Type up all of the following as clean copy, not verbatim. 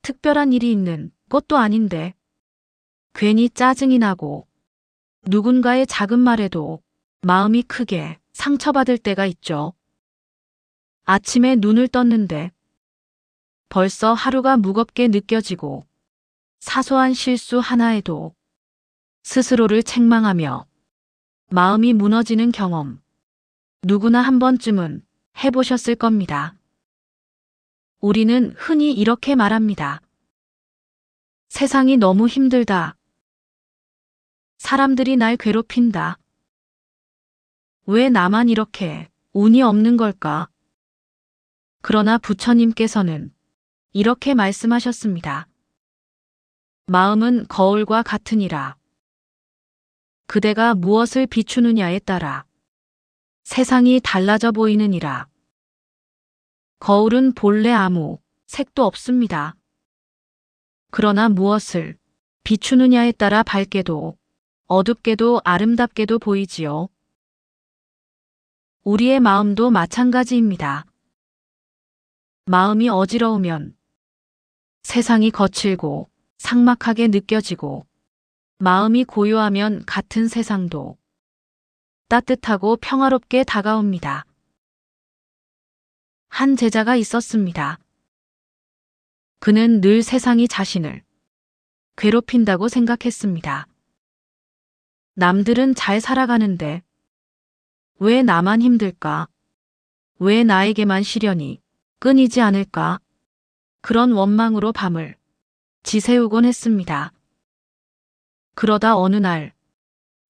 특별한 일이 있는 것도 아닌데 괜히 짜증이 나고 누군가의 작은 말에도 마음이 크게 상처받을 때가 있죠. 아침에 눈을 떴는데 벌써 하루가 무겁게 느껴지고 사소한 실수 하나에도 스스로를 책망하며 마음이 무너지는 경험, 누구나 한 번쯤은 해보셨을 겁니다. 우리는 흔히 이렇게 말합니다. 세상이 너무 힘들다. 사람들이 날 괴롭힌다. 왜 나만 이렇게 운이 없는 걸까? 그러나 부처님께서는 이렇게 말씀하셨습니다. 마음은 거울과 같으니라. 그대가 무엇을 비추느냐에 따라 세상이 달라져 보이느니라. 거울은 본래 아무 색도 없습니다. 그러나 무엇을 비추느냐에 따라 밝게도 어둡게도 아름답게도 보이지요. 우리의 마음도 마찬가지입니다. 마음이 어지러우면 세상이 거칠고 삭막하게 느껴지고 마음이 고요하면 같은 세상도 따뜻하고 평화롭게 다가옵니다. 한 제자가 있었습니다. 그는 늘 세상이 자신을 괴롭힌다고 생각했습니다. 남들은 잘 살아가는데 왜 나만 힘들까? 왜 나에게만 시련이 끊이지 않을까? 그런 원망으로 밤을 지새우곤 했습니다. 그러다 어느 날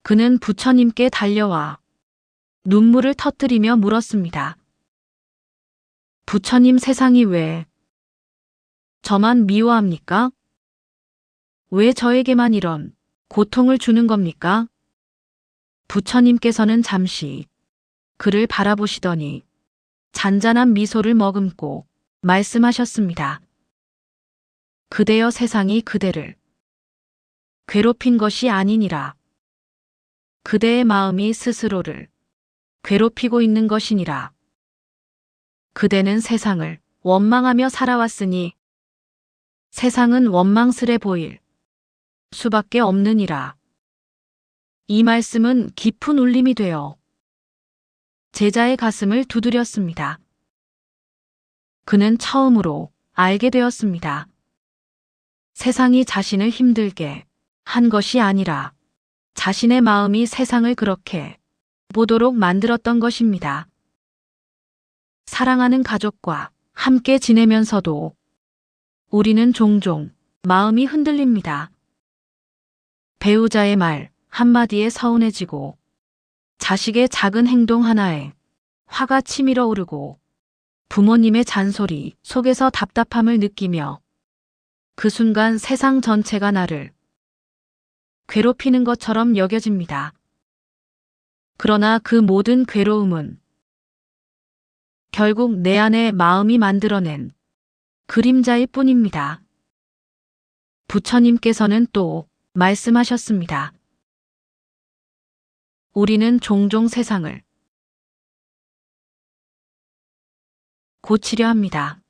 그는 부처님께 달려와 눈물을 터뜨리며 물었습니다. 부처님, 세상이 왜 저만 미워합니까? 왜 저에게만 이런 고통을 주는 겁니까? 부처님께서는 잠시 그를 바라보시더니 잔잔한 미소를 머금고 말씀하셨습니다. 그대여, 세상이 그대를 괴롭힌 것이 아니니라. 그대의 마음이 스스로를 괴롭히고 있는 것이니라. 그대는 세상을 원망하며 살아왔으니 세상은 원망스레 보일 수밖에 없느니라. 이 말씀은 깊은 울림이 되어 제자의 가슴을 두드렸습니다. 그는 처음으로 알게 되었습니다. 세상이 자신을 힘들게 한 것이 아니라 자신의 마음이 세상을 그렇게 보도록 만들었던 것입니다. 사랑하는 가족과 함께 지내면서도 우리는 종종 마음이 흔들립니다. 배우자의 말 한마디에 서운해지고 자식의 작은 행동 하나에 화가 치밀어 오르고 부모님의 잔소리 속에서 답답함을 느끼며 그 순간 세상 전체가 나를 괴롭히는 것처럼 여겨집니다. 그러나 그 모든 괴로움은 결국 내 안의 마음이 만들어낸 그림자일 뿐입니다. 부처님께서는 또 말씀하셨습니다. 우리는 종종 세상을 고치려 합니다.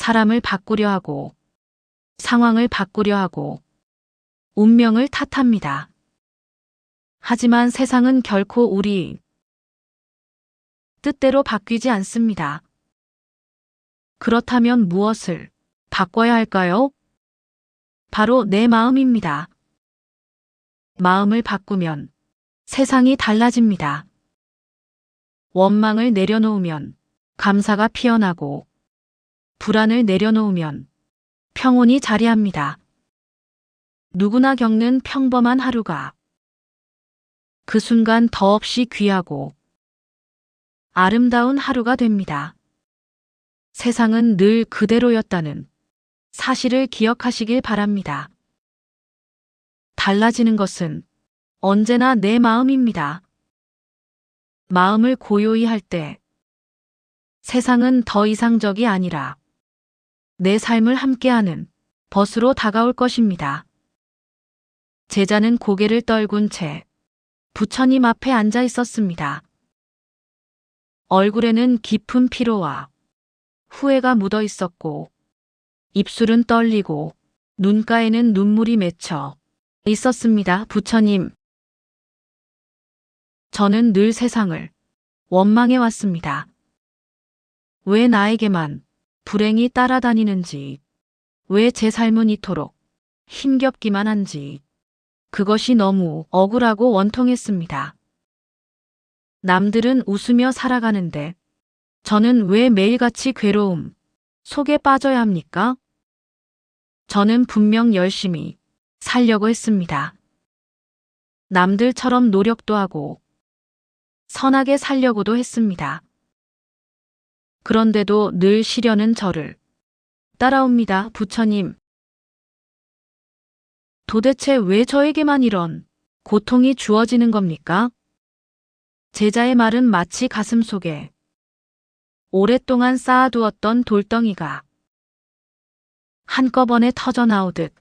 사람을 바꾸려 하고 상황을 바꾸려 하고 운명을 탓합니다. 하지만 세상은 결코 우리 뜻대로 바뀌지 않습니다. 그렇다면 무엇을 바꿔야 할까요? 바로 내 마음입니다. 마음을 바꾸면 세상이 달라집니다. 원망을 내려놓으면 감사가 피어나고 불안을 내려놓으면 평온이 자리합니다. 누구나 겪는 평범한 하루가 그 순간 더없이 귀하고 아름다운 하루가 됩니다. 세상은 늘 그대로였다는 사실을 기억하시길 바랍니다. 달라지는 것은 언제나 내 마음입니다. 마음을 고요히 할 때 세상은 더 이상적이 아니라 내 삶을 함께하는 벗으로 다가올 것입니다. 제자는 고개를 떨군 채 부처님 앞에 앉아 있었습니다. 얼굴에는 깊은 피로와 후회가 묻어 있었고 입술은 떨리고 눈가에는 눈물이 맺혀 있었습니다. 부처님, 저는 늘 세상을 원망해 왔습니다. 왜 나에게만 불행이 따라다니는지, 왜 제 삶은 이토록 힘겹기만 한지, 그것이 너무 억울하고 원통했습니다. 남들은 웃으며 살아가는데 저는 왜 매일같이 괴로움 속에 빠져야 합니까? 저는 분명 열심히 살려고 했습니다. 남들처럼 노력도 하고 선하게 살려고도 했습니다. 그런데도 늘 시련은 저를 따라옵니다. 부처님, 도대체 왜 저에게만 이런 고통이 주어지는 겁니까? 제자의 말은 마치 가슴 속에 오랫동안 쌓아두었던 돌덩이가 한꺼번에 터져 나오듯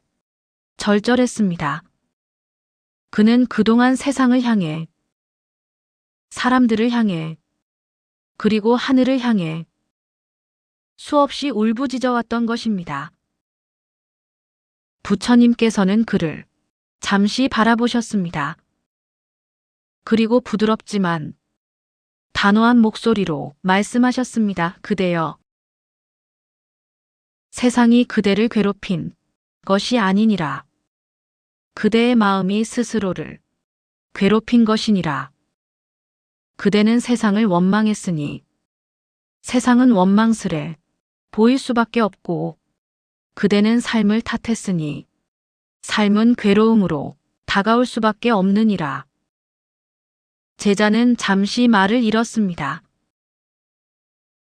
절절했습니다. 그는 그동안 세상을 향해, 사람들을 향해, 그리고 하늘을 향해 수없이 울부짖어왔던 것입니다. 부처님께서는 그를 잠시 바라보셨습니다. 그리고 부드럽지만 단호한 목소리로 말씀하셨습니다. 그대여, 세상이 그대를 괴롭힌 것이 아니니라. 그대의 마음이 스스로를 괴롭힌 것이니라. 그대는 세상을 원망했으니 세상은 원망스레 보일 수밖에 없고, 그대는 삶을 탓했으니 삶은 괴로움으로 다가올 수밖에 없느니라. 제자는 잠시 말을 잃었습니다.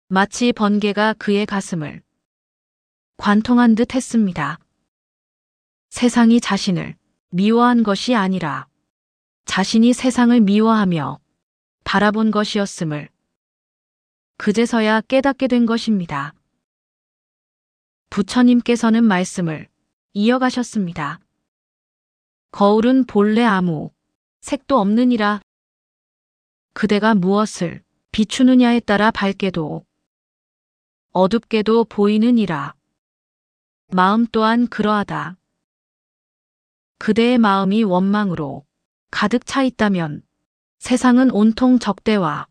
마치 번개가 그의 가슴을 관통한 듯 했습니다. 세상이 자신을 미워한 것이 아니라 자신이 세상을 미워하며 바라본 것이었음을 그제서야 깨닫게 된 것입니다. 부처님께서는 말씀을 이어가셨습니다. 거울은 본래 아무 색도 없느니라. 그대가 무엇을 비추느냐에 따라 밝게도 어둡게도 보이느니라. 마음 또한 그러하다. 그대의 마음이 원망으로 가득 차 있다면 세상은 온통 적대와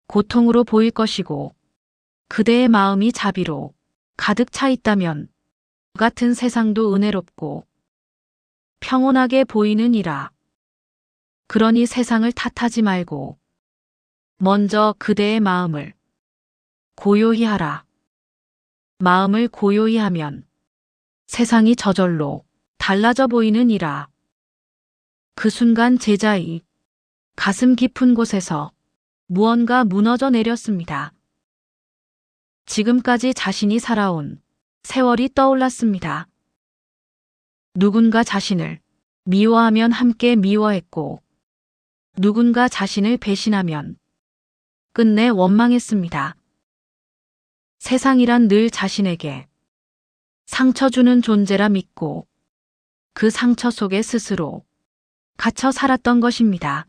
고통으로 보일 것이고, 그대의 마음이 자비로 가득 차 있다면 같은 세상도 은혜롭고 평온하게 보이느니라. 그러니 세상을 탓하지 말고 먼저 그대의 마음을 고요히 하라. 마음을 고요히 하면 세상이 저절로 달라져 보이느니라. 그 순간 제자의 가슴 깊은 곳에서 무언가 무너져 내렸습니다. 지금까지 자신이 살아온 세월이 떠올랐습니다. 누군가 자신을 미워하면 함께 미워했고, 누군가 자신을 배신하면 끝내 원망했습니다. 세상이란 늘 자신에게 상처 주는 존재라 믿고 그 상처 속에 스스로 갇혀 살았던 것입니다.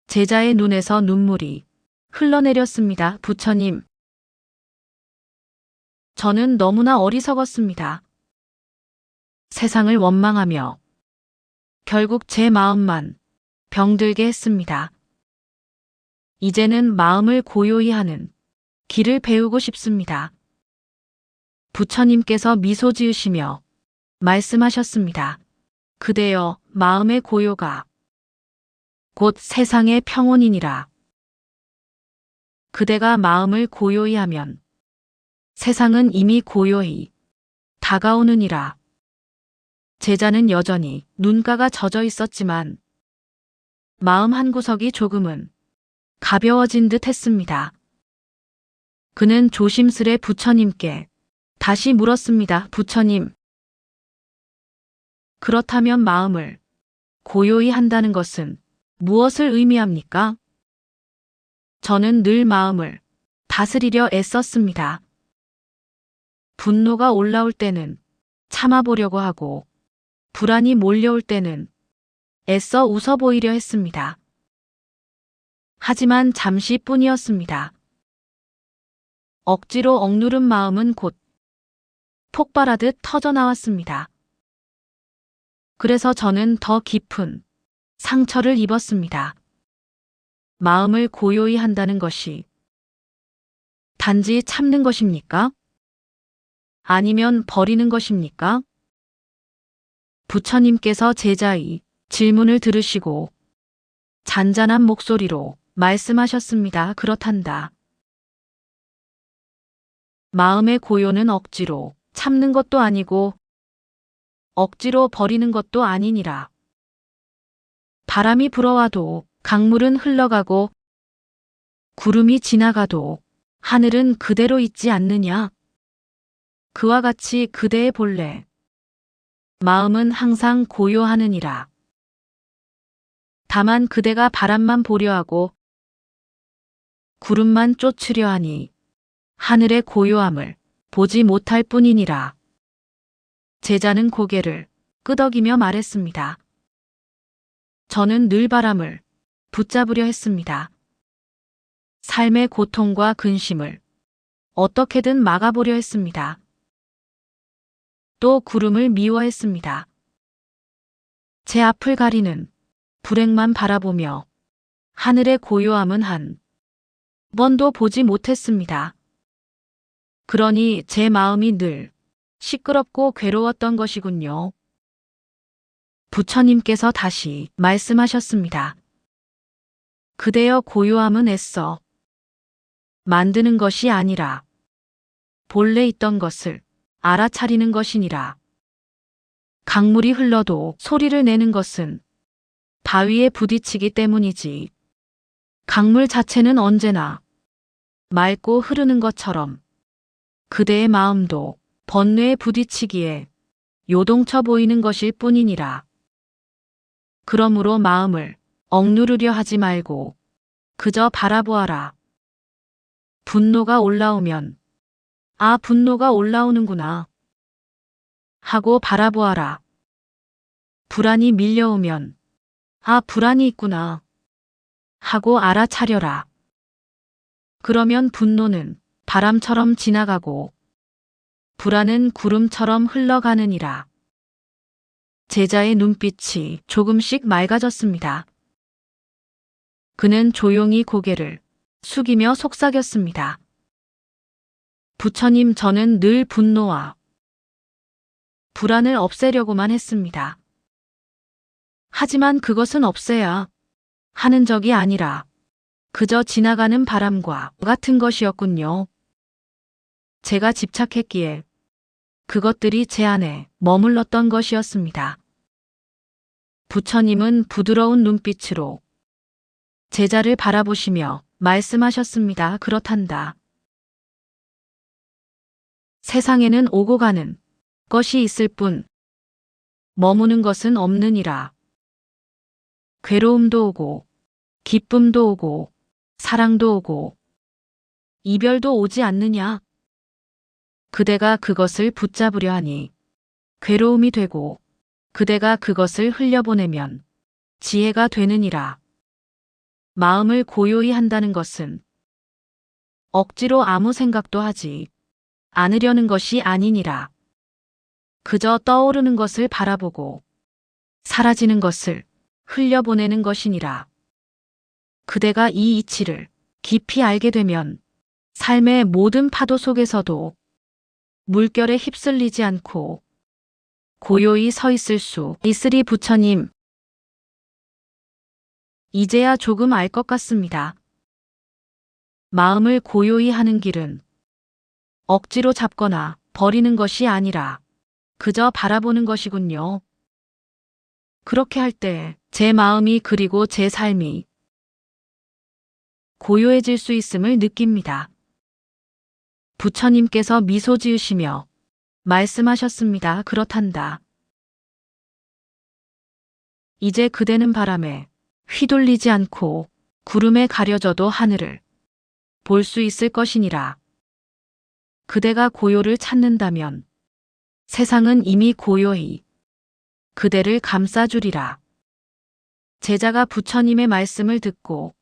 제자의 눈에서 눈물이 흘러내렸습니다. 부처님, 저는 너무나 어리석었습니다. 세상을 원망하며 결국 제 마음만 병들게 했습니다. 이제는 마음을 고요히 하는 길을 배우고 싶습니다. 부처님께서 미소 지으시며 말씀하셨습니다. 그대여, 마음의 고요가 곧 세상의 평온이니라. 그대가 마음을 고요히 하면 세상은 이미 고요히 다가오느니라. 제자는 여전히 눈가가 젖어 있었지만 마음 한구석이 조금은 가벼워진 듯 했습니다. 그는 조심스레 부처님께 다시 물었습니다. 부처님, 그렇다면 마음을 고요히 한다는 것은 무엇을 의미합니까? 저는 늘 마음을 다스리려 애썼습니다. 분노가 올라올 때는 참아보려고 하고 불안이 몰려올 때는 애써 웃어 보이려 했습니다. 하지만 잠시뿐이었습니다. 억지로 억누른 마음은 곧 폭발하듯 터져나왔습니다. 그래서 저는 더 깊은 상처를 입었습니다. 마음을 고요히 한다는 것이 단지 참는 것입니까? 아니면 버리는 것입니까? 부처님께서 제자의 질문을 들으시고 잔잔한 목소리로 말씀하셨습니다. 그렇단다. 마음의 고요는 억지로 참는 것도 아니고 억지로 버리는 것도 아니니라. 바람이 불어와도 강물은 흘러가고 구름이 지나가도 하늘은 그대로 있지 않느냐. 그와 같이 그대의 본래 마음은 항상 고요하느니라. 다만 그대가 바람만 보려 하고 구름만 쫓으려 하니 하늘의 고요함을 보지 못할 뿐이니라. 제자는 고개를 끄덕이며 말했습니다. 저는 늘 바람을 붙잡으려 했습니다. 삶의 고통과 근심을 어떻게든 막아보려 했습니다. 또 구름을 미워했습니다. 제 앞을 가리는 불행만 바라보며 하늘의 고요함은 한 번도 보지 못했습니다. 그러니 제 마음이 늘 시끄럽고 괴로웠던 것이군요. 부처님께서 다시 말씀하셨습니다. 그대여 고요함은 애써 만드는 것이 아니라 본래 있던 것을 알아차리는 것이니라. 강물이 흘러도 소리를 내는 것은 바위에 부딪히기 때문이지 강물 자체는 언제나 맑고 흐르는 것처럼 그대의 마음도 번뇌에 부딪히기에 요동쳐 보이는 것일 뿐이니라. 그러므로 마음을 억누르려 하지 말고 그저 바라보아라. 분노가 올라오면 아, 분노가 올라오는구나 하고 바라보아라. 불안이 밀려오면 아, 불안이 있구나 하고 알아차려라. 그러면 분노는 바람처럼 지나가고 불안은 구름처럼 흘러가느니라. 제자의 눈빛이 조금씩 맑아졌습니다. 그는 조용히 고개를 숙이며 속삭였습니다. 부처님, 저는 늘 분노와 불안을 없애려고만 했습니다. 하지만 그것은 없애야 하는 적이 아니라 그저 지나가는 바람과 같은 것이었군요. 제가 집착했기에 그것들이 제 안에 머물렀던 것이었습니다. 부처님은 부드러운 눈빛으로 제자를 바라보시며 말씀하셨습니다. 그렇단다. 세상에는 오고 가는 것이 있을 뿐 머무는 것은 없느니라. 괴로움도 오고 기쁨도 오고 사랑도 오고 이별도 오지 않느냐. 그대가 그것을 붙잡으려 하니 괴로움이 되고 그대가 그것을 흘려보내면 지혜가 되느니라. 마음을 고요히 한다는 것은 억지로 아무 생각도 하지 않으려는 것이 아니니라. 그저 떠오르는 것을 바라보고 사라지는 것을 흘려보내는 것이니라. 그대가 이 이치를 깊이 알게 되면 삶의 모든 파도 속에서도 물결에 휩쓸리지 않고 고요히 서 있을 수 있으리. 부처님, 이제야 조금 알 것 같습니다. 마음을 고요히 하는 길은 억지로 잡거나 버리는 것이 아니라 그저 바라보는 것이군요. 그렇게 할 때 제 마음이 그리고 제 삶이 고요해질 수 있음을 느낍니다. 부처님께서 미소 지으시며 말씀하셨습니다. 그렇단다. 이제 그대는 바람에 휘둘리지 않고 구름에 가려져도 하늘을 볼 수 있을 것이니라. 그대가 고요를 찾는다면 세상은 이미 고요히 그대를 감싸주리라. 제자가 부처님의 말씀을 듣고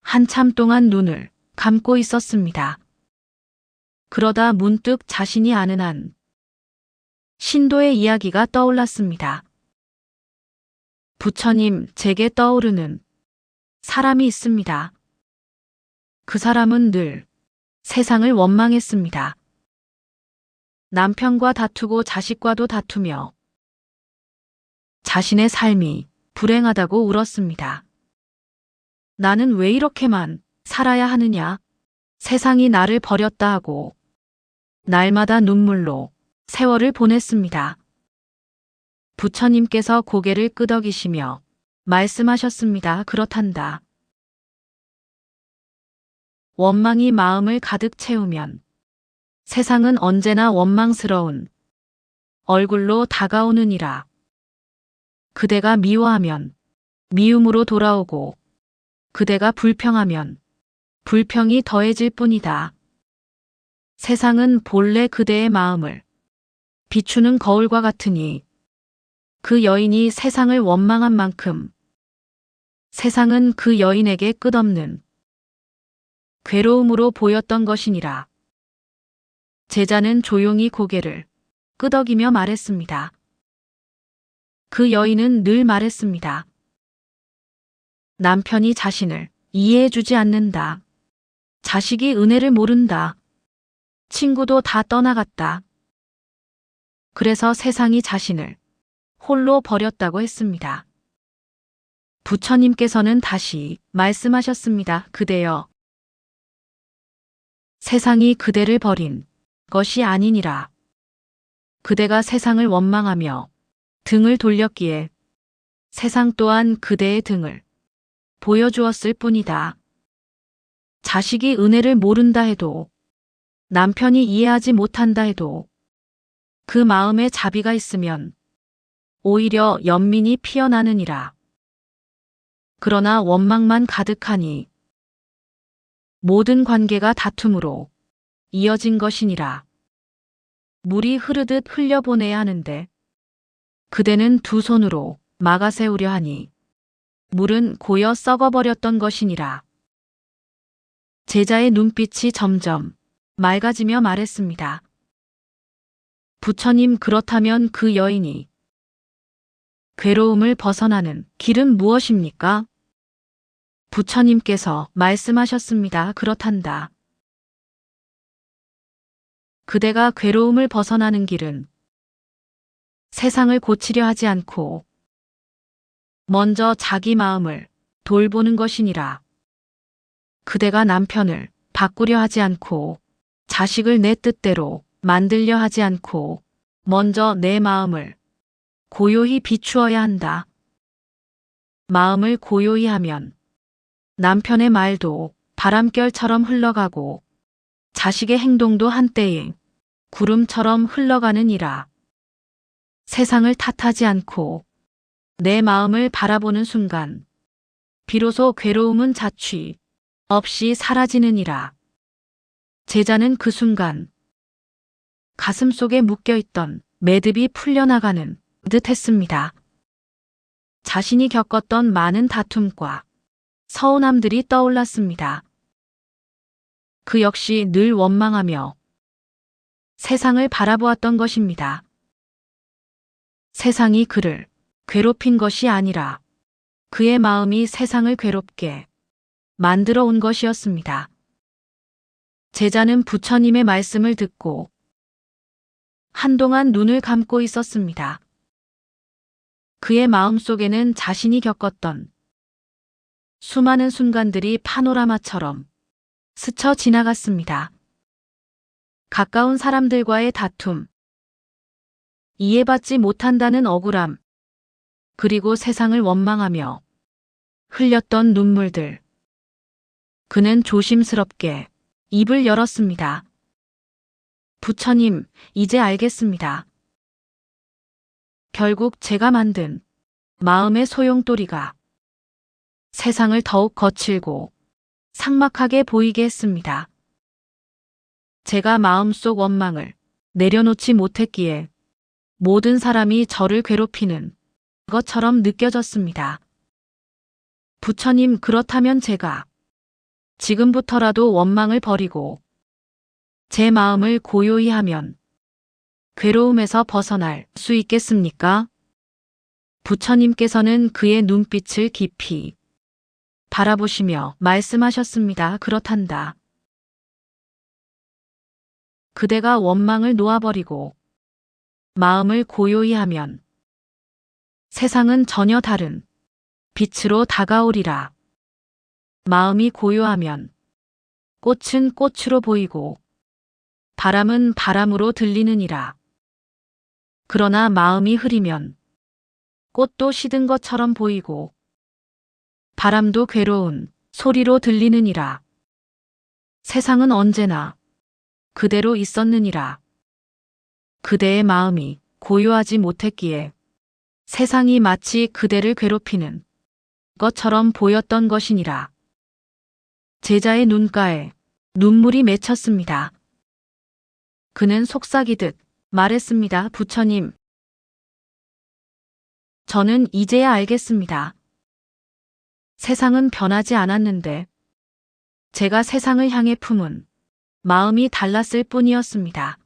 한참 동안 눈을 감고 있었습니다. 그러다 문득 자신이 아는 한 신도의 이야기가 떠올랐습니다. 부처님, 제게 떠오르는 사람이 있습니다. 그 사람은 늘 세상을 원망했습니다. 남편과 다투고 자식과도 다투며 자신의 삶이 불행하다고 울었습니다. 나는 왜 이렇게만 살아야 하느냐? 세상이 나를 버렸다 하고 날마다 눈물로 세월을 보냈습니다. 부처님께서 고개를 끄덕이시며 말씀하셨습니다. 그렇단다. 원망이 마음을 가득 채우면 세상은 언제나 원망스러운 얼굴로 다가오느니라. 그대가 미워하면 미움으로 돌아오고 그대가 불평하면 불평이 더해질 뿐이다. 세상은 본래 그대의 마음을 비추는 거울과 같으니 그 여인이 세상을 원망한 만큼 세상은 그 여인에게 끝없는 괴로움으로 보였던 것이니라. 제자는 조용히 고개를 끄덕이며 말했습니다. 그 여인은 늘 말했습니다. 남편이 자신을 이해해주지 않는다. 자식이 은혜를 모른다. 친구도 다 떠나갔다. 그래서 세상이 자신을 홀로 버렸다고 했습니다. 부처님께서는 다시 말씀하셨습니다. 그대여, 세상이 그대를 버린 것이 아니니라. 그대가 세상을 원망하며 등을 돌렸기에 세상 또한 그대의 등을 보여주었을 뿐이다. 자식이 은혜를 모른다 해도, 남편이 이해하지 못한다 해도 그 마음에 자비가 있으면 오히려 연민이 피어나느니라. 그러나 원망만 가득하니 모든 관계가 다툼으로 이어진 것이니라. 물이 흐르듯 흘려보내야 하는데 그대는 두 손으로 막아세우려 하니 물은 고여 썩어버렸던 것이니라. 제자의 눈빛이 점점 맑아지며 말했습니다. 부처님, 그렇다면 그 여인이 괴로움을 벗어나는 길은 무엇입니까? 부처님께서 말씀하셨습니다. 그렇단다. 그대가 괴로움을 벗어나는 길은 세상을 고치려 하지 않고 먼저 자기 마음을 돌보는 것이니라. 그대가 남편을 바꾸려 하지 않고 자식을 내 뜻대로 만들려 하지 않고 먼저 내 마음을 고요히 비추어야 한다. 마음을 고요히 하면 남편의 말도 바람결처럼 흘러가고 자식의 행동도 한때에 구름처럼 흘러가느니라. 세상을 탓하지 않고 내 마음을 바라보는 순간 비로소 괴로움은 자취 없이 사라지느니라. 제자는 그 순간 가슴속에 묶여있던 매듭이 풀려나가는 듯 했습니다. 자신이 겪었던 많은 다툼과 서운함들이 떠올랐습니다. 그 역시 늘 원망하며 세상을 바라보았던 것입니다. 세상이 그를 괴롭힌 것이 아니라 그의 마음이 세상을 괴롭게 만들어 온 것이었습니다. 제자는 부처님의 말씀을 듣고 한동안 눈을 감고 있었습니다. 그의 마음속에는 자신이 겪었던 수많은 순간들이 파노라마처럼 스쳐 지나갔습니다. 가까운 사람들과의 다툼, 이해받지 못한다는 억울함, 그리고 세상을 원망하며 흘렸던 눈물들. 그는 조심스럽게 입을 열었습니다. 부처님, 이제 알겠습니다. 결국 제가 만든 마음의 소용돌이가 세상을 더욱 거칠고 삭막하게 보이게 했습니다. 제가 마음속 원망을 내려놓지 못했기에 모든 사람이 저를 괴롭히는 것처럼 느껴졌습니다. 부처님, 그렇다면 제가 지금부터라도 원망을 버리고 제 마음을 고요히 하면 괴로움에서 벗어날 수 있겠습니까? 부처님께서는 그의 눈빛을 깊이 바라보시며 말씀하셨습니다. 그렇단다. 그대가 원망을 놓아버리고 마음을 고요히 하면 세상은 전혀 다른 빛으로 다가오리라. 마음이 고요하면 꽃은 꽃으로 보이고 바람은 바람으로 들리느니라. 그러나 마음이 흐리면 꽃도 시든 것처럼 보이고 바람도 괴로운 소리로 들리느니라. 세상은 언제나 그대로 있었느니라. 그대의 마음이 고요하지 못했기에 세상이 마치 그대를 괴롭히는 것처럼 보였던 것이니라. 제자의 눈가에 눈물이 맺혔습니다. 그는 속삭이듯 말했습니다. 부처님, 저는 이제야 알겠습니다. 세상은 변하지 않았는데 제가 세상을 향해 품은 마음이 달랐을 뿐이었습니다.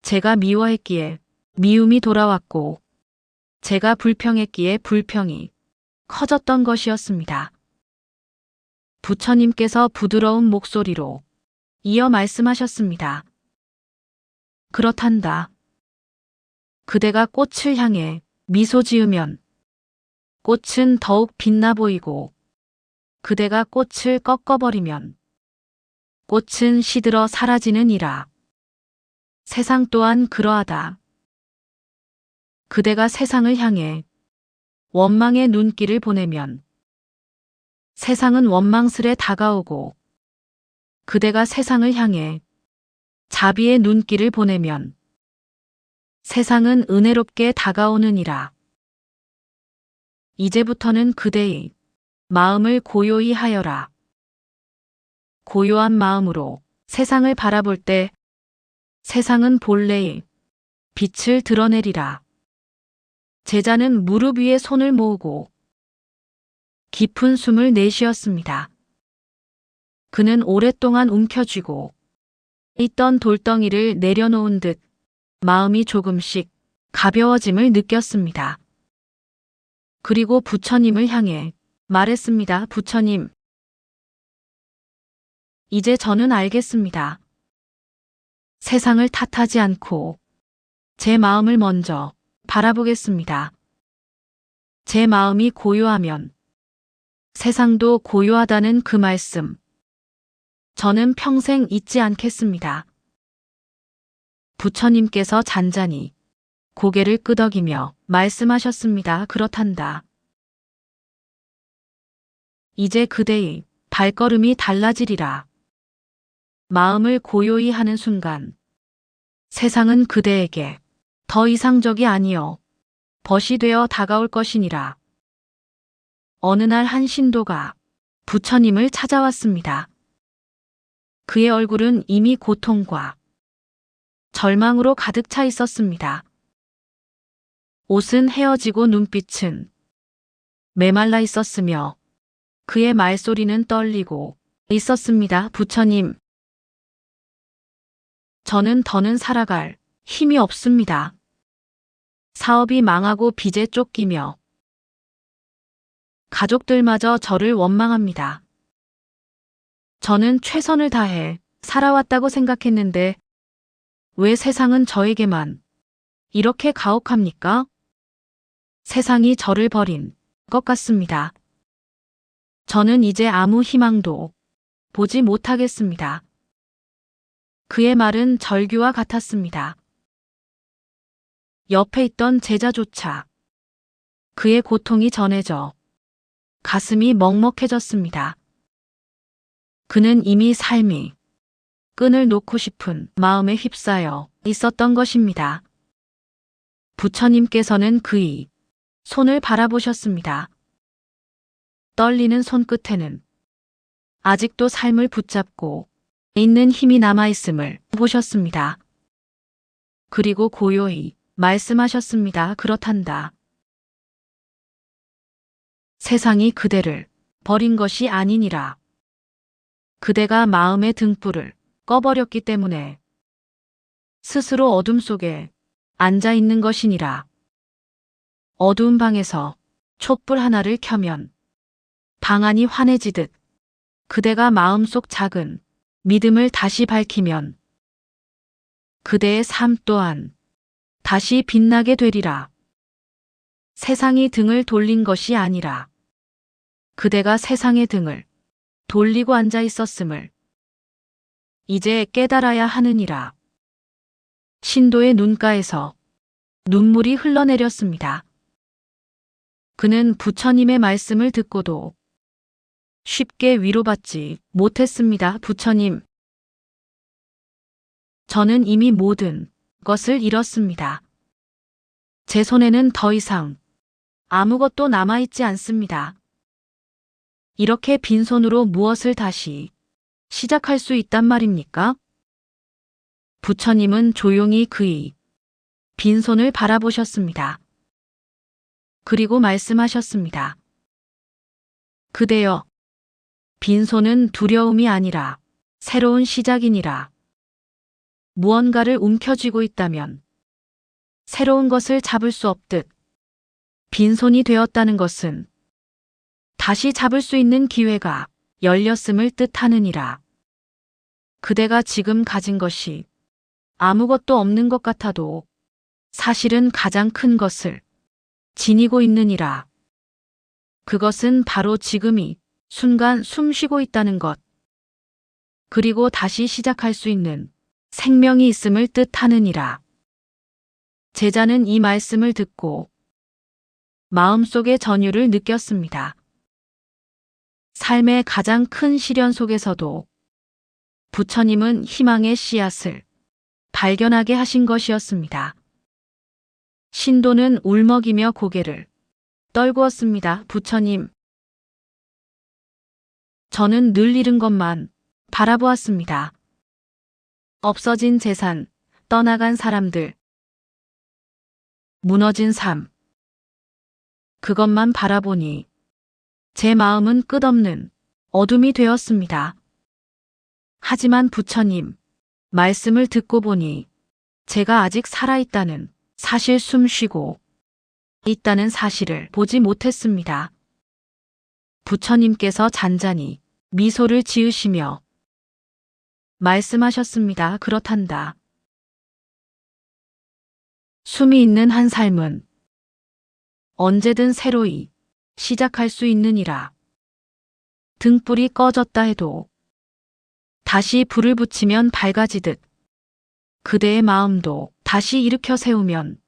제가 미워했기에 미움이 돌아왔고 제가 불평했기에 불평이 커졌던 것이었습니다. 부처님께서 부드러운 목소리로 이어 말씀하셨습니다. 그렇단다. 그대가 꽃을 향해 미소 지으면 꽃은 더욱 빛나 보이고 그대가 꽃을 꺾어버리면 꽃은 시들어 사라지느니라. 세상 또한 그러하다. 그대가 세상을 향해 원망의 눈길을 보내면 세상은 원망스레 다가오고 그대가 세상을 향해 자비의 눈길을 보내면 세상은 은혜롭게 다가오느니라. 이제부터는 그대의 마음을 고요히 하여라. 고요한 마음으로 세상을 바라볼 때 세상은 본래의 빛을 드러내리라. 제자는 무릎 위에 손을 모으고 깊은 숨을 내쉬었습니다. 그는 오랫동안 움켜쥐고 있던 돌덩이를 내려놓은 듯 마음이 조금씩 가벼워짐을 느꼈습니다. 그리고 부처님을 향해 말했습니다. 부처님, 이제 저는 알겠습니다. 세상을 탓하지 않고 제 마음을 먼저 바라보겠습니다. 제 마음이 고요하면 세상도 고요하다는 그 말씀, 저는 평생 잊지 않겠습니다. 부처님께서 잔잔히 고개를 끄덕이며 말씀하셨습니다. 그렇단다. 이제 그대의 발걸음이 달라지리라. 마음을 고요히 하는 순간 세상은 그대에게 더 이상적이 아니여 벗이 되어 다가올 것이니라. 어느 날 한 신도가 부처님을 찾아왔습니다. 그의 얼굴은 이미 고통과 절망으로 가득 차 있었습니다. 옷은 헤어지고 눈빛은 메말라 있었으며 그의 말소리는 떨리고 있었습니다. 부처님, 저는 더는 살아갈 힘이 없습니다. 사업이 망하고 빚에 쫓기며 가족들마저 저를 원망합니다. 저는 최선을 다해 살아왔다고 생각했는데 왜 세상은 저에게만 이렇게 가혹합니까? 세상이 저를 버린 것 같습니다. 저는 이제 아무 희망도 보지 못하겠습니다. 그의 말은 절규와 같았습니다. 옆에 있던 제자조차 그의 고통이 전해져 가슴이 먹먹해졌습니다. 그는 이미 삶이 끈을 놓고 싶은 마음에 휩싸여 있었던 것입니다. 부처님께서는 그의 손을 바라보셨습니다. 떨리는 손끝에는 아직도 삶을 붙잡고 있는 힘이 남아있음을 보셨습니다. 그리고 고요히 말씀하셨습니다. 그렇단다. 세상이 그대를 버린 것이 아니니라. 그대가 마음의 등불을 꺼버렸기 때문에 스스로 어둠 속에 앉아 있는 것이니라. 어두운 방에서 촛불 하나를 켜면 방 안이 환해지듯 그대가 마음속 작은 믿음을 다시 밝히면 그대의 삶 또한 다시 빛나게 되리라. 세상이 등을 돌린 것이 아니라 그대가 세상의 등을 돌리고 앉아 있었음을 이제 깨달아야 하느니라. 신도의 눈가에서 눈물이 흘러내렸습니다. 그는 부처님의 말씀을 듣고도 쉽게 위로받지 못했습니다. 부처님, 저는 이미 모든 것을 잃었습니다. 제 손에는 더 이상 아무것도 남아있지 않습니다. 이렇게 빈손으로 무엇을 다시 시작할 수 있단 말입니까? 부처님은 조용히 그의 빈손을 바라보셨습니다. 그리고 말씀하셨습니다. 그대여, 빈손은 두려움이 아니라 새로운 시작이니라. 무언가를 움켜쥐고 있다면 새로운 것을 잡을 수 없듯 빈손이 되었다는 것은 다시 잡을 수 있는 기회가 열렸음을 뜻하느니라. 그대가 지금 가진 것이 아무것도 없는 것 같아도 사실은 가장 큰 것을 지니고 있느니라. 그것은 바로 지금이 순간 숨 쉬고 있다는 것, 그리고 다시 시작할 수 있는 생명이 있음을 뜻하느니라. 제자는 이 말씀을 듣고 마음속의 전율을 느꼈습니다. 삶의 가장 큰 시련 속에서도 부처님은 희망의 씨앗을 발견하게 하신 것이었습니다. 신도는 울먹이며 고개를 떨구었습니다. 부처님, 저는 늘 잃은 것만 바라보았습니다. 없어진 재산, 떠나간 사람들, 무너진 삶. 그것만 바라보니 제 마음은 끝없는 어둠이 되었습니다. 하지만 부처님, 말씀을 듣고 보니 제가 아직 살아있다는 사실, 숨 쉬고 있다는 사실을 보지 못했습니다. 부처님께서 잔잔히 미소를 지으시며 말씀하셨습니다. 그렇단다. 숨이 있는 한 삶은 언제든 새로이 시작할 수 있느니라. 등불이 꺼졌다 해도 다시 불을 붙이면 밝아지듯 그대의 마음도 다시 일으켜 세우면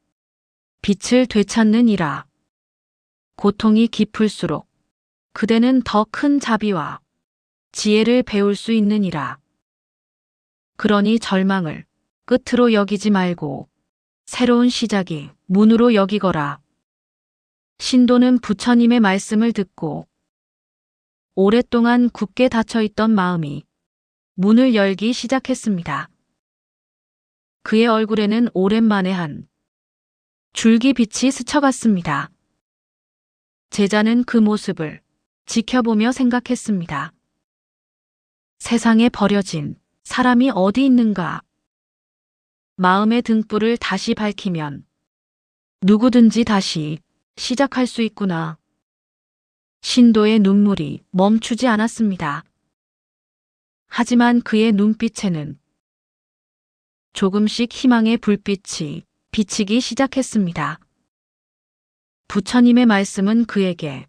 빛을 되찾느니라. 고통이 깊을수록 그대는 더 큰 자비와 지혜를 배울 수 있느니라. 그러니 절망을 끝으로 여기지 말고 새로운 시작이 문으로 여기거라. 신도는 부처님의 말씀을 듣고 오랫동안 굳게 닫혀있던 마음이 문을 열기 시작했습니다. 그의 얼굴에는 오랜만에 한 줄기빛이 스쳐갔습니다. 제자는 그 모습을 지켜보며 생각했습니다. 세상에 버려진 사람이 어디 있는가? 마음의 등불을 다시 밝히면 누구든지 다시 시작할 수 있구나. 신도의 눈물이 멈추지 않았습니다. 하지만 그의 눈빛에는 조금씩 희망의 불빛이 비치기 시작했습니다. 부처님의 말씀은 그에게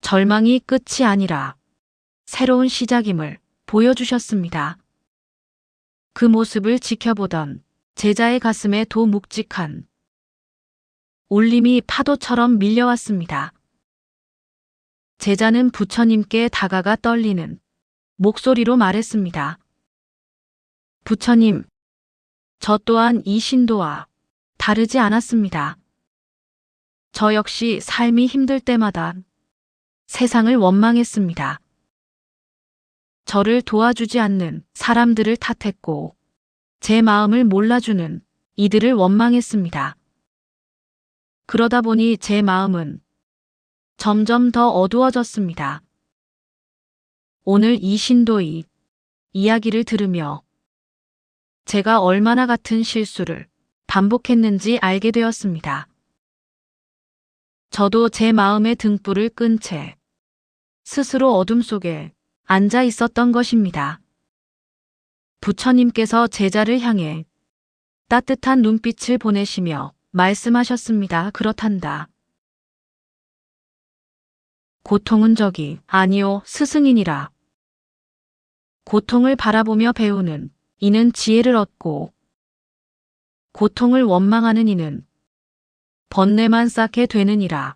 절망이 끝이 아니라 새로운 시작임을 보여주셨습니다. 그 모습을 지켜보던 제자의 가슴에 도 묵직한 울림이 파도처럼 밀려왔습니다. 제자는 부처님께 다가가 떨리는 목소리로 말했습니다. 부처님, 저 또한 이 신도와 다르지 않았습니다. 저 역시 삶이 힘들 때마다 세상을 원망했습니다. 저를 도와주지 않는 사람들을 탓했고 제 마음을 몰라주는 이들을 원망했습니다. 그러다 보니 제 마음은 점점 더 어두워졌습니다. 오늘 이 신도의 이야기를 들으며 제가 얼마나 같은 실수를 반복했는지 알게 되었습니다. 저도 제 마음의 등불을 끈 채 스스로 어둠 속에 앉아 있었던 것입니다. 부처님께서 제자를 향해 따뜻한 눈빛을 보내시며 말씀하셨습니다. 그렇단다. 고통은 적이 아니요 스승이니라. 고통을 바라보며 배우는 이는 지혜를 얻고 고통을 원망하는 이는 번뇌만 쌓게 되느니라.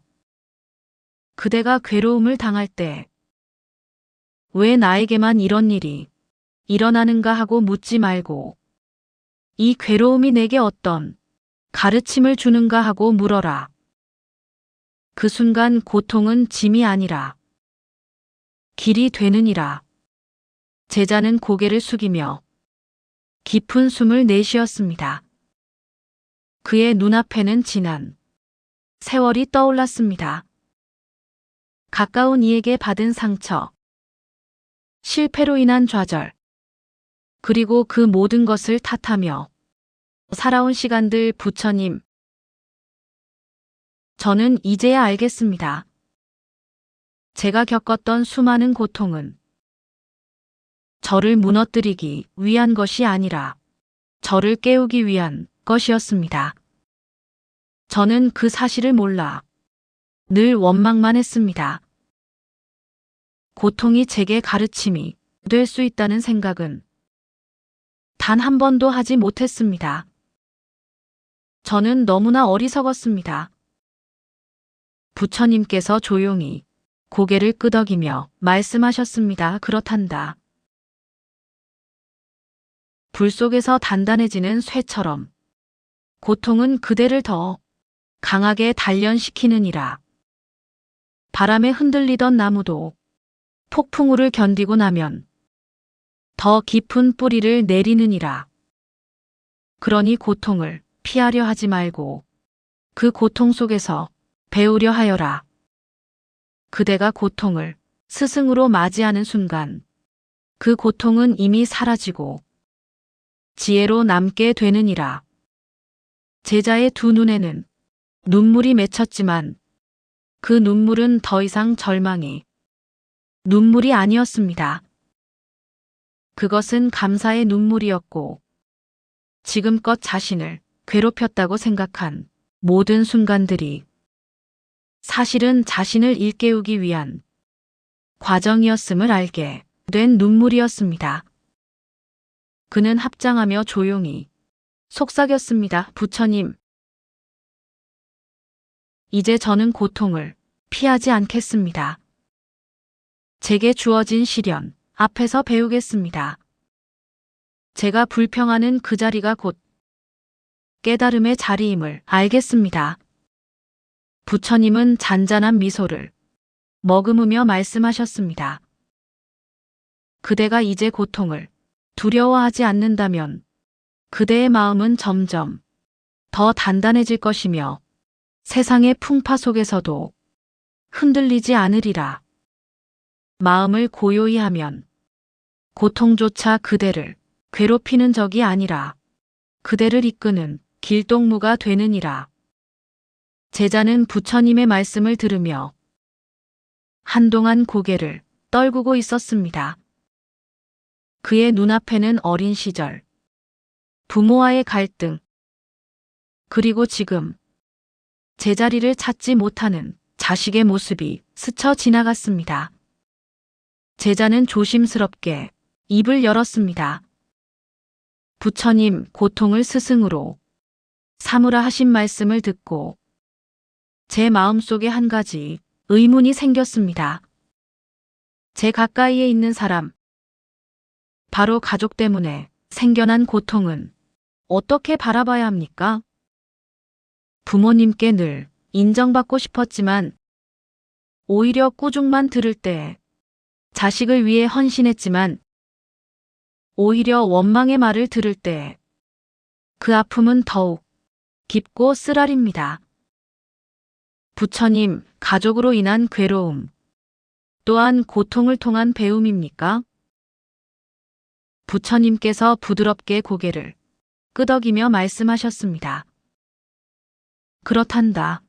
그대가 괴로움을 당할 때 왜 나에게만 이런 일이 일어나는가 하고 묻지 말고 이 괴로움이 내게 어떤 가르침을 주는가 하고 물어라. 그 순간 고통은 짐이 아니라 길이 되느니라. 제자는 고개를 숙이며 깊은 숨을 내쉬었습니다. 그의 눈앞에는 지난 세월이 떠올랐습니다. 가까운 이에게 받은 상처, 실패로 인한 좌절, 그리고 그 모든 것을 탓하며 살아온 시간들. 부처님, 저는 이제야 알겠습니다. 제가 겪었던 수많은 고통은 저를 무너뜨리기 위한 것이 아니라 저를 깨우기 위한 것이었습니다. 저는 그 사실을 몰라 늘 원망만 했습니다. 고통이 제게 가르침이 될 수 있다는 생각은 단 한 번도 하지 못했습니다. 저는 너무나 어리석었습니다. 부처님께서 조용히 고개를 끄덕이며 말씀하셨습니다. 그렇단다. 불 속에서 단단해지는 쇠처럼 고통은 그대를 더 강하게 단련시키느니라. 바람에 흔들리던 나무도 폭풍우를 견디고 나면 더 깊은 뿌리를 내리느니라. 그러니 고통을 피하려 하지 말고 그 고통 속에서 배우려 하여라. 그대가 고통을 스승으로 맞이하는 순간 그 고통은 이미 사라지고 지혜로 남게 되느니라. 제자의 두 눈에는 눈물이 맺혔지만 그 눈물은 더 이상 절망이 눈물이 아니었습니다. 그것은 감사의 눈물이었고 지금껏 자신을 괴롭혔다고 생각한 모든 순간들이 사실은 자신을 일깨우기 위한 과정이었음을 알게 된 눈물이었습니다. 그는 합장하며 조용히 속삭였습니다. 부처님, 이제 저는 고통을 피하지 않겠습니다. 제게 주어진 시련 앞에서 배우겠습니다. 제가 불평하는 그 자리가 곧 깨달음의 자리임을 알겠습니다. 부처님은 잔잔한 미소를 머금으며 말씀하셨습니다. 그대가 이제 고통을 두려워하지 않는다면 그대의 마음은 점점 더 단단해질 것이며 세상의 풍파 속에서도 흔들리지 않으리라. 마음을 고요히 하면 고통조차 그대를 괴롭히는 적이 아니라 그대를 이끄는 길동무가 되느니라. 제자는 부처님의 말씀을 들으며 한동안 고개를 떨구고 있었습니다. 그의 눈앞에는 어린 시절, 부모와의 갈등, 그리고 지금 제자리를 찾지 못하는 자식의 모습이 스쳐 지나갔습니다. 제자는 조심스럽게 입을 열었습니다. 부처님, 고통을 스승으로 삼으라 하신 말씀을 듣고 제 마음속에 한 가지 의문이 생겼습니다. 제 가까이에 있는 사람, 바로 가족 때문에 생겨난 고통은 어떻게 바라봐야 합니까? 부모님께 늘 인정받고 싶었지만 오히려 꾸중만 들을 때 자식을 위해 헌신했지만 오히려 원망의 말을 들을 때 그 아픔은 더욱 깊고 쓰라립니다. 부처님, 가족으로 인한 괴로움 또한 고통을 통한 배움입니까? 부처님께서 부드럽게 고개를 끄덕이며 말씀하셨습니다. 그렇단다.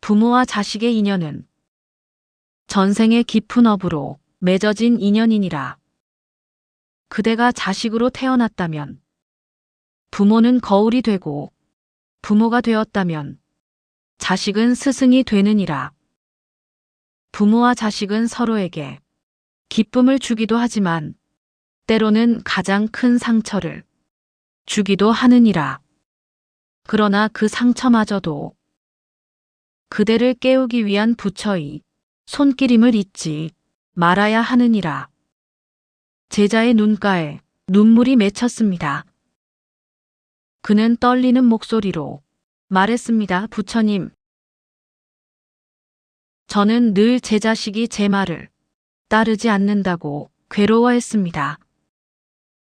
부모와 자식의 인연은 전생의 깊은 업으로 맺어진 인연이니라. 그대가 자식으로 태어났다면 부모는 거울이 되고 부모가 되었다면 자식은 스승이 되느니라. 부모와 자식은 서로에게 기쁨을 주기도 하지만 때로는 가장 큰 상처를 주기도 하느니라. 그러나 그 상처마저도 그대를 깨우기 위한 부처의 손길임을 잊지 말아야 하느니라. 제자의 눈가에 눈물이 맺혔습니다. 그는 떨리는 목소리로 말했습니다. 부처님, 저는 늘 제 자식이 제 말을 따르지 않는다고 괴로워했습니다.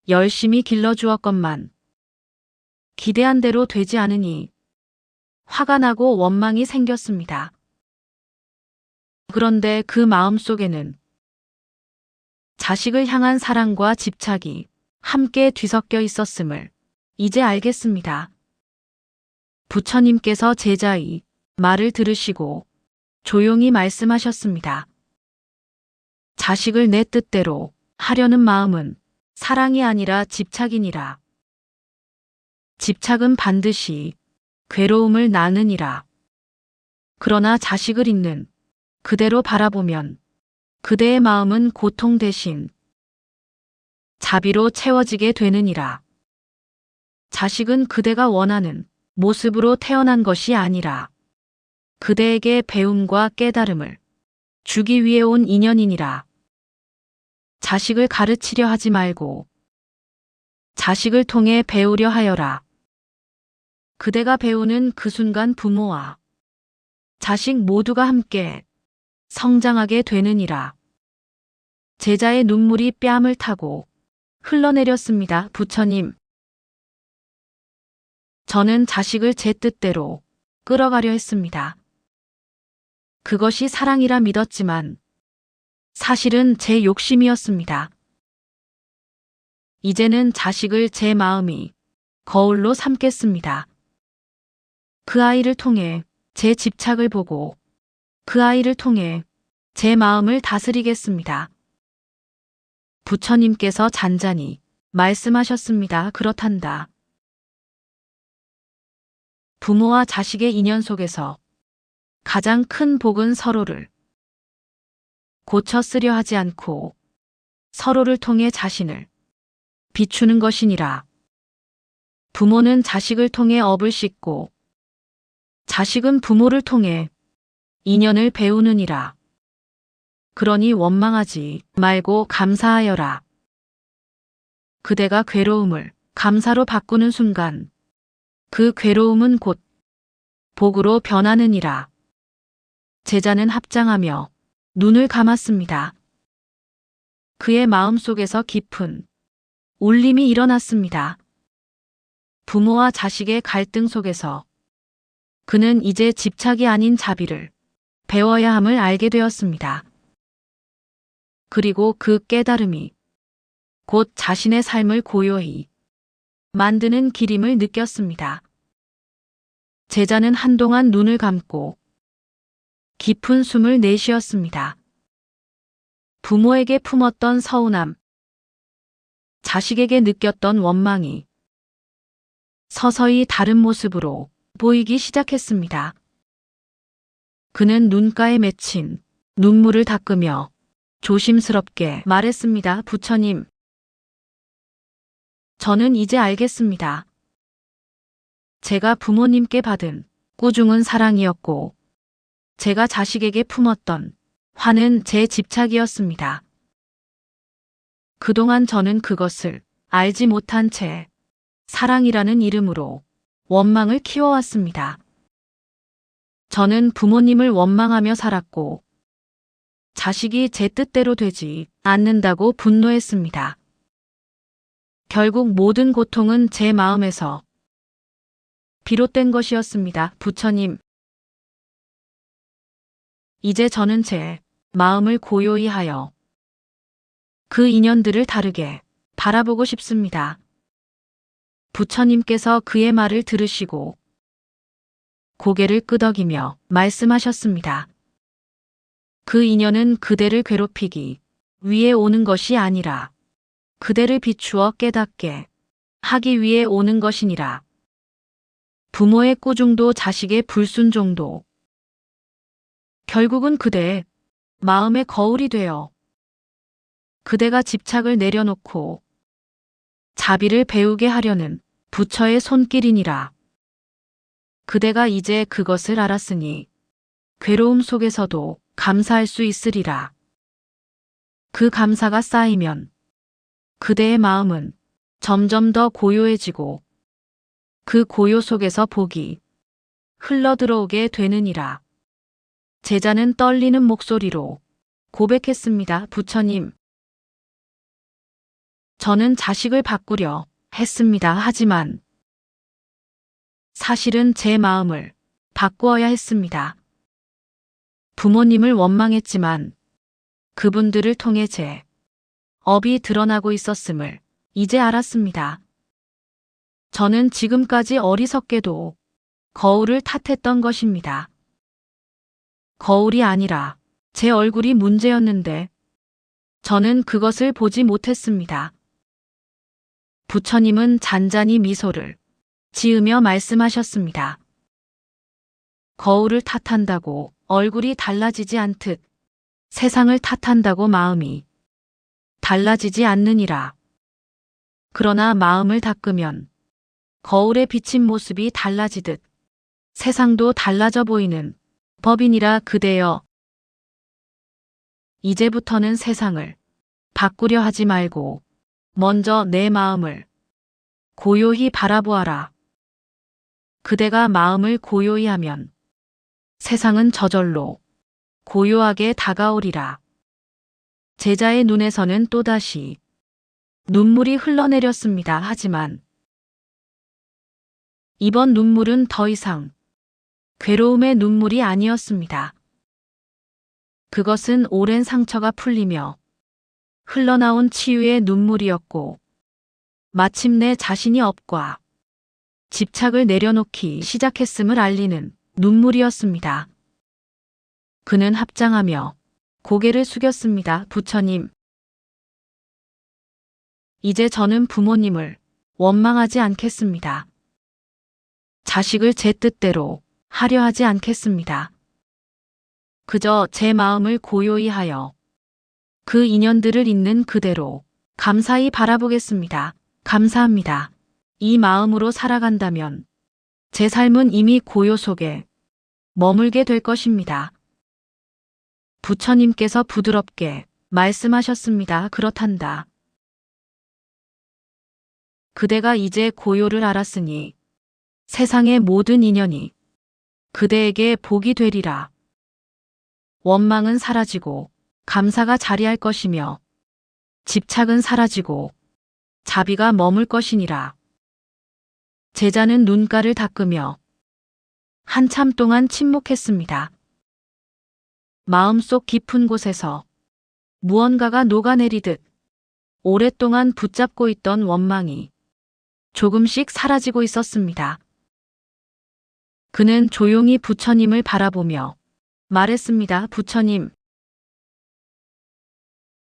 열심히 길러주었건만 기대한 대로 되지 않으니 화가 나고 원망이 생겼습니다. 그런데 그 마음속에는 자식을 향한 사랑과 집착이 함께 뒤섞여 있었음을 이제 알겠습니다. 부처님께서 제자의 말을 들으시고 조용히 말씀하셨습니다. 자식을 내 뜻대로 하려는 마음은 사랑이 아니라 집착이니라. 집착은 반드시 괴로움을 낳느니라. 그러나 자식을 있는 그대로 바라보면 그대의 마음은 고통 대신 자비로 채워지게 되느니라. 자식은 그대가 원하는 모습으로 태어난 것이 아니라 그대에게 배움과 깨달음을 주기 위해 온 인연이니라. 자식을 가르치려 하지 말고 자식을 통해 배우려 하여라. 그대가 배우는 그 순간 부모와 자식 모두가 함께 성장하게 되느니라. 제자의 눈물이 뺨을 타고 흘러내렸습니다. 부처님, 저는 자식을 제 뜻대로 끌어가려 했습니다. 그것이 사랑이라 믿었지만 사실은 제 욕심이었습니다. 이제는 자식을 제 마음이 거울로 삼겠습니다. 그 아이를 통해 제 집착을 보고 그 아이를 통해 제 마음을 다스리겠습니다. 부처님께서 잔잔히 말씀하셨습니다. 그렇단다. 부모와 자식의 인연 속에서 가장 큰 복은 서로를 고쳐 쓰려 하지 않고 서로를 통해 자신을 비추는 것이니라. 부모는 자식을 통해 업을 씻고 자식은 부모를 통해 인연을 배우느니라. 그러니 원망하지 말고 감사하여라. 그대가 괴로움을 감사로 바꾸는 순간 그 괴로움은 곧 복으로 변하느니라. 제자는 합장하며 눈을 감았습니다. 그의 마음속에서 깊은 울림이 일어났습니다. 부모와 자식의 갈등 속에서 그는 이제 집착이 아닌 자비를 배워야 함을 알게 되었습니다. 그리고 그 깨달음이 곧 자신의 삶을 고요히 만드는 길임을 느꼈습니다. 제자는 한동안 눈을 감고 깊은 숨을 내쉬었습니다. 부모에게 품었던 서운함, 자식에게 느꼈던 원망이 서서히 다른 모습으로 보이기 시작했습니다. 그는 눈가에 맺힌 눈물을 닦으며 조심스럽게 말했습니다. 부처님, 저는 이제 알겠습니다. 제가 부모님께 받은 꾸중은 사랑이었고 제가 자식에게 품었던 화는 제 집착이었습니다. 그동안 저는 그것을 알지 못한 채 사랑이라는 이름으로 원망을 키워왔습니다. 저는 부모님을 원망하며 살았고, 자식이 제 뜻대로 되지 않는다고 분노했습니다. 결국 모든 고통은 제 마음에서 비롯된 것이었습니다. 부처님, 이제 저는 제 마음을 고요히 하여 그 인연들을 다르게 바라보고 싶습니다. 부처님께서 그의 말을 들으시고 고개를 끄덕이며 말씀하셨습니다. 그 인연은 그대를 괴롭히기 위해 오는 것이 아니라 그대를 비추어 깨닫게 하기 위해 오는 것이니라. 부모의 꾸중도 자식의 불순종도 결국은 그대의 마음의 거울이 되어 그대가 집착을 내려놓고 자비를 배우게 하려는 부처의 손길이니라. 그대가 이제 그것을 알았으니 괴로움 속에서도 감사할 수 있으리라. 그 감사가 쌓이면 그대의 마음은 점점 더 고요해지고 그 고요 속에서 복이 흘러들어오게 되느니라. 제자는 떨리는 목소리로 고백했습니다. 부처님, 저는 자식을 바꾸려 했습니다. 하지만 사실은 제 마음을 바꾸어야 했습니다. 부모님을 원망했지만 그분들을 통해 제 업이 드러나고 있었음을 이제 알았습니다. 저는 지금까지 어리석게도 거울을 탓했던 것입니다. 거울이 아니라 제 얼굴이 문제였는데 저는 그것을 보지 못했습니다. 부처님은 잔잔히 미소를 지으며 말씀하셨습니다. 거울을 탓한다고 얼굴이 달라지지 않듯 세상을 탓한다고 마음이 달라지지 않느니라. 그러나 마음을 닦으면 거울에 비친 모습이 달라지듯 세상도 달라져 보이는 법이니라. 그대여, 이제부터는 세상을 바꾸려 하지 말고 먼저 내 마음을 고요히 바라보아라. 그대가 마음을 고요히 하면 세상은 저절로 고요하게 다가오리라. 제자의 눈에서는 또다시 눈물이 흘러내렸습니다. 하지만 이번 눈물은 더 이상 괴로움의 눈물이 아니었습니다. 그것은 오랜 상처가 풀리며 흘러나온 치유의 눈물이었고, 마침내 자신이 업과 집착을 내려놓기 시작했음을 알리는 눈물이었습니다. 그는 합장하며 고개를 숙였습니다. 부처님, 이제 저는 부모님을 원망하지 않겠습니다. 자식을 제 뜻대로 하려 하지 않겠습니다. 그저 제 마음을 고요히 하여 그 인연들을 있는 그대로 감사히 바라보겠습니다. 감사합니다. 이 마음으로 살아간다면 제 삶은 이미 고요 속에 머물게 될 것입니다. 부처님께서 부드럽게 말씀하셨습니다. 그렇단다. 그대가 이제 고요를 알았으니 세상의 모든 인연이 그대에게 복이 되리라. 원망은 사라지고 감사가 자리할 것이며 집착은 사라지고 자비가 머물 것이니라. 제자는 눈가를 닦으며 한참 동안 침묵했습니다. 마음속 깊은 곳에서 무언가가 녹아내리듯 오랫동안 붙잡고 있던 원망이 조금씩 사라지고 있었습니다. 그는 조용히 부처님을 바라보며 말했습니다. 부처님,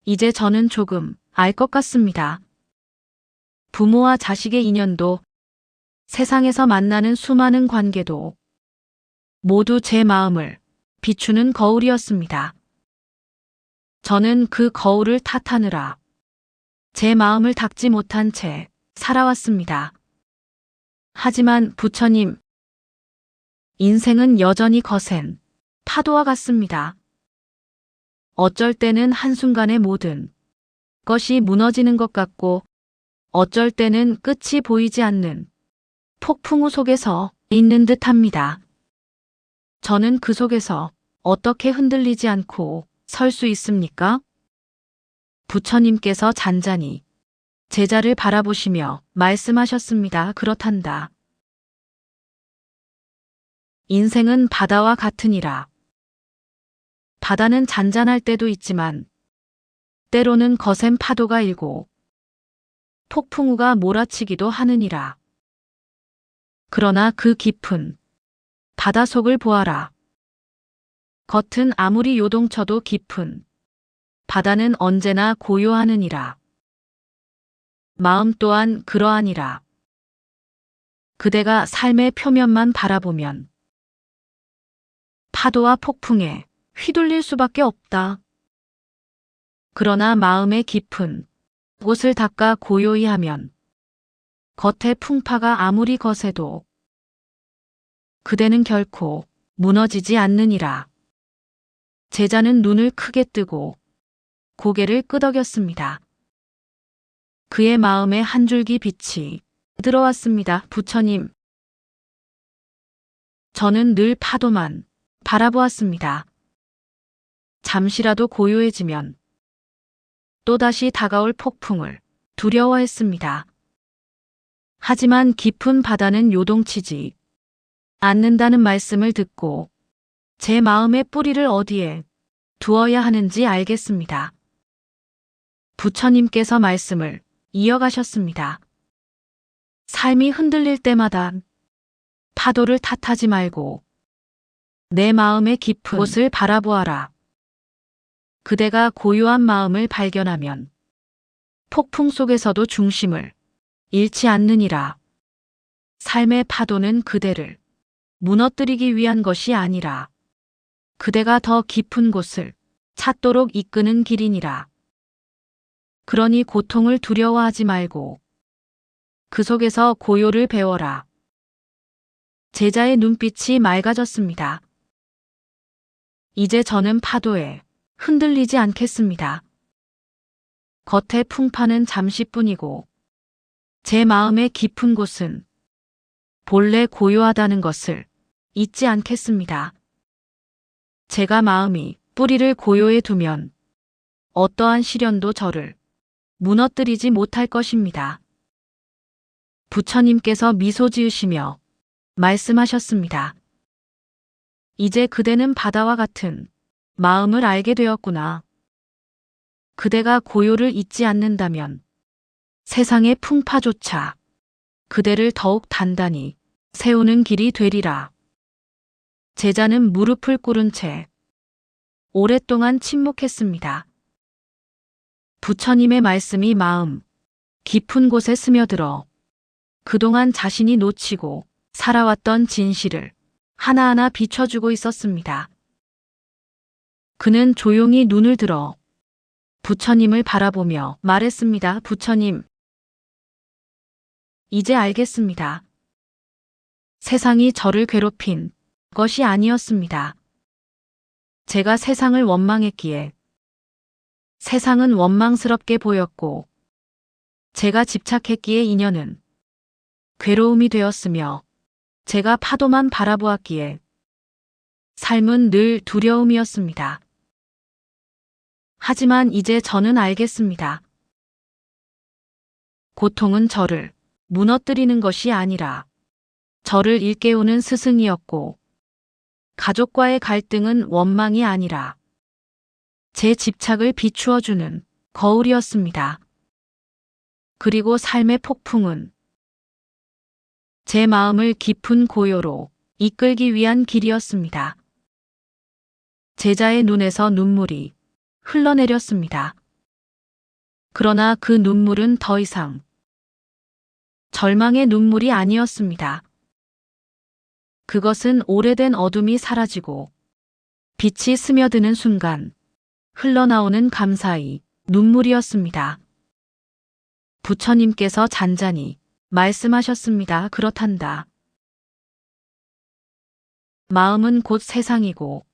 이제 저는 조금 알 것 같습니다. 부모와 자식의 인연도 세상에서 만나는 수많은 관계도 모두 제 마음을 비추는 거울이었습니다. 저는 그 거울을 탓하느라 제 마음을 닦지 못한 채 살아왔습니다. 하지만 부처님, 인생은 여전히 거센 파도와 같습니다. 어쩔 때는 한순간에 모든 것이 무너지는 것 같고, 어쩔 때는 끝이 보이지 않는 폭풍우 속에서 있는 듯합니다. 저는 그 속에서 어떻게 흔들리지 않고 설 수 있습니까? 부처님께서 잔잔히 제자를 바라보시며 말씀하셨습니다. 그렇단다. 인생은 바다와 같으니라. 바다는 잔잔할 때도 있지만 때로는 거센 파도가 일고 폭풍우가 몰아치기도 하느니라. 그러나 그 깊은 바다 속을 보아라. 겉은 아무리 요동쳐도 깊은 바다는 언제나 고요하느니라. 마음 또한 그러하니라. 그대가 삶의 표면만 바라보면 파도와 폭풍에 휘둘릴 수밖에 없다. 그러나 마음의 깊은 곳을 닦아 고요히 하면 겉의 풍파가 아무리 거세도 그대는 결코 무너지지 않느니라. 제자는 눈을 크게 뜨고 고개를 끄덕였습니다. 그의 마음에 한 줄기 빛이 들어왔습니다. 부처님, 저는 늘 파도만 바라보았습니다. 잠시라도 고요해지면 또다시 다가올 폭풍을 두려워했습니다. 하지만 깊은 바다는 요동치지 않는다는 말씀을 듣고 제 마음의 뿌리를 어디에 두어야 하는지 알겠습니다. 부처님께서 말씀을 이어가셨습니다. 삶이 흔들릴 때마다 파도를 탓하지 말고 내 마음의 깊은 곳을 바라보아라. 그대가 고요한 마음을 발견하면 폭풍 속에서도 중심을 잃지 않느니라. 삶의 파도는 그대를 무너뜨리기 위한 것이 아니라 그대가 더 깊은 곳을 찾도록 이끄는 길이니라. 그러니 고통을 두려워하지 말고 그 속에서 고요를 배워라. 제자의 눈빛이 맑아졌습니다. 이제 저는 파도에 흔들리지 않겠습니다. 겉의 풍파는 잠시뿐이고 제 마음의 깊은 곳은 본래 고요하다는 것을 잊지 않겠습니다. 제가 마음이 뿌리를 고요해 두면 어떠한 시련도 저를 무너뜨리지 못할 것입니다. 부처님께서 미소 지으시며 말씀하셨습니다. 이제 그대는 바다와 같은 마음을 알게 되었구나. 그대가 고요를 잊지 않는다면 세상의 풍파조차 그대를 더욱 단단히 세우는 길이 되리라. 제자는 무릎을 꿇은 채 오랫동안 침묵했습니다. 부처님의 말씀이 마음 깊은 곳에 스며들어 그동안 자신이 놓치고 살아왔던 진실을 하나하나 비춰주고 있었습니다. 그는 조용히 눈을 들어 부처님을 바라보며 말했습니다. 부처님, 이제 알겠습니다. 세상이 저를 괴롭힌 것이 아니었습니다. 제가 세상을 원망했기에 세상은 원망스럽게 보였고 제가 집착했기에 인연은 괴로움이 되었으며 제가 파도만 바라보았기에 삶은 늘 두려움이었습니다. 하지만 이제 저는 알겠습니다. 고통은 저를 무너뜨리는 것이 아니라 저를 일깨우는 스승이었고 가족과의 갈등은 원망이 아니라 제 집착을 비추어주는 거울이었습니다. 그리고 삶의 폭풍은 제 마음을 깊은 고요로 이끌기 위한 길이었습니다. 제자의 눈에서 눈물이 흘러내렸습니다. 그러나 그 눈물은 더 이상 절망의 눈물이 아니었습니다. 그것은 오래된 어둠이 사라지고 빛이 스며드는 순간 흘러나오는 감사의 눈물이었습니다. 부처님께서 잔잔히 말씀하셨습니다. 그렇단다. 마음은 곧 세상이고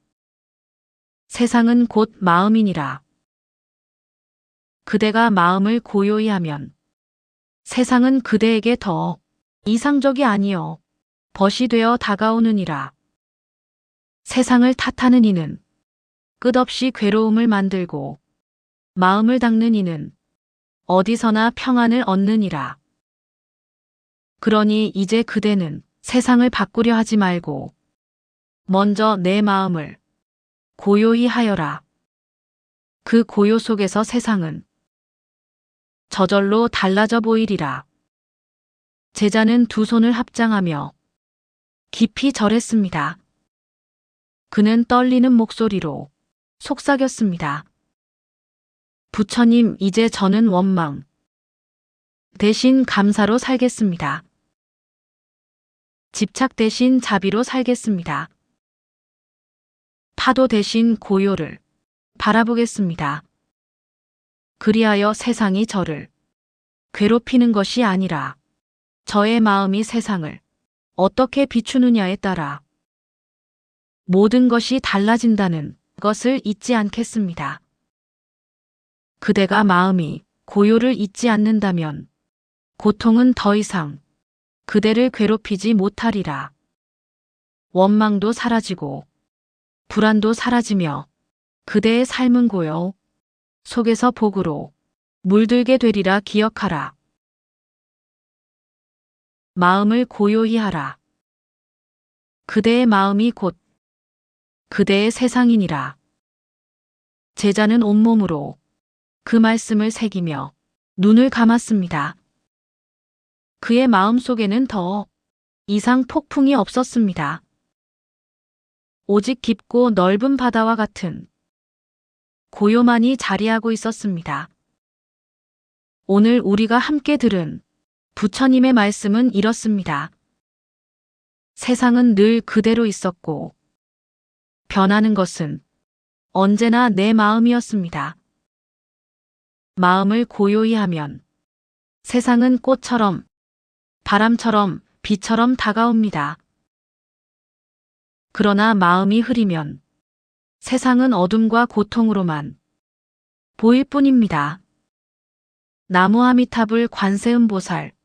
세상은 곧 마음이니라. 그대가 마음을 고요히 하면 세상은 그대에게 더 이상적이 아니여 벗이 되어 다가오느니라. 세상을 탓하는 이는 끝없이 괴로움을 만들고 마음을 닦는 이는 어디서나 평안을 얻느니라. 그러니 이제 그대는 세상을 바꾸려 하지 말고 먼저 내 마음을 고요히 하여라. 그 고요 속에서 세상은 저절로 달라져 보이리라. 제자는 두 손을 합장하며 깊이 절했습니다. 그는 떨리는 목소리로 속삭였습니다. 부처님, 이제 저는 원망 대신 감사로 살겠습니다. 집착 대신 자비로 살겠습니다. 파도 대신 고요를 바라보겠습니다. 그리하여 세상이 저를 괴롭히는 것이 아니라 저의 마음이 세상을 어떻게 비추느냐에 따라 모든 것이 달라진다는 것을 잊지 않겠습니다. 그대가 마음이 고요를 잊지 않는다면 고통은 더 이상 그대를 괴롭히지 못하리라. 원망도 사라지고 불안도 사라지며 그대의 삶은 고요 속에서 복으로 물들게 되리라. 기억하라. 마음을 고요히 하라. 그대의 마음이 곧 그대의 세상이니라. 제자는 온몸으로 그 말씀을 새기며 눈을 감았습니다. 그의 마음 속에는 더 이상 폭풍이 없었습니다. 오직 깊고 넓은 바다와 같은 고요만이 자리하고 있었습니다. 오늘 우리가 함께 들은 부처님의 말씀은 이렇습니다. 세상은 늘 그대로 있었고 변하는 것은 언제나 내 마음이었습니다. 마음을 고요히 하면 세상은 꽃처럼 바람처럼 비처럼 다가옵니다. 그러나 마음이 흐리면 세상은 어둠과 고통으로만 보일 뿐입니다. 나무아미타불 관세음보살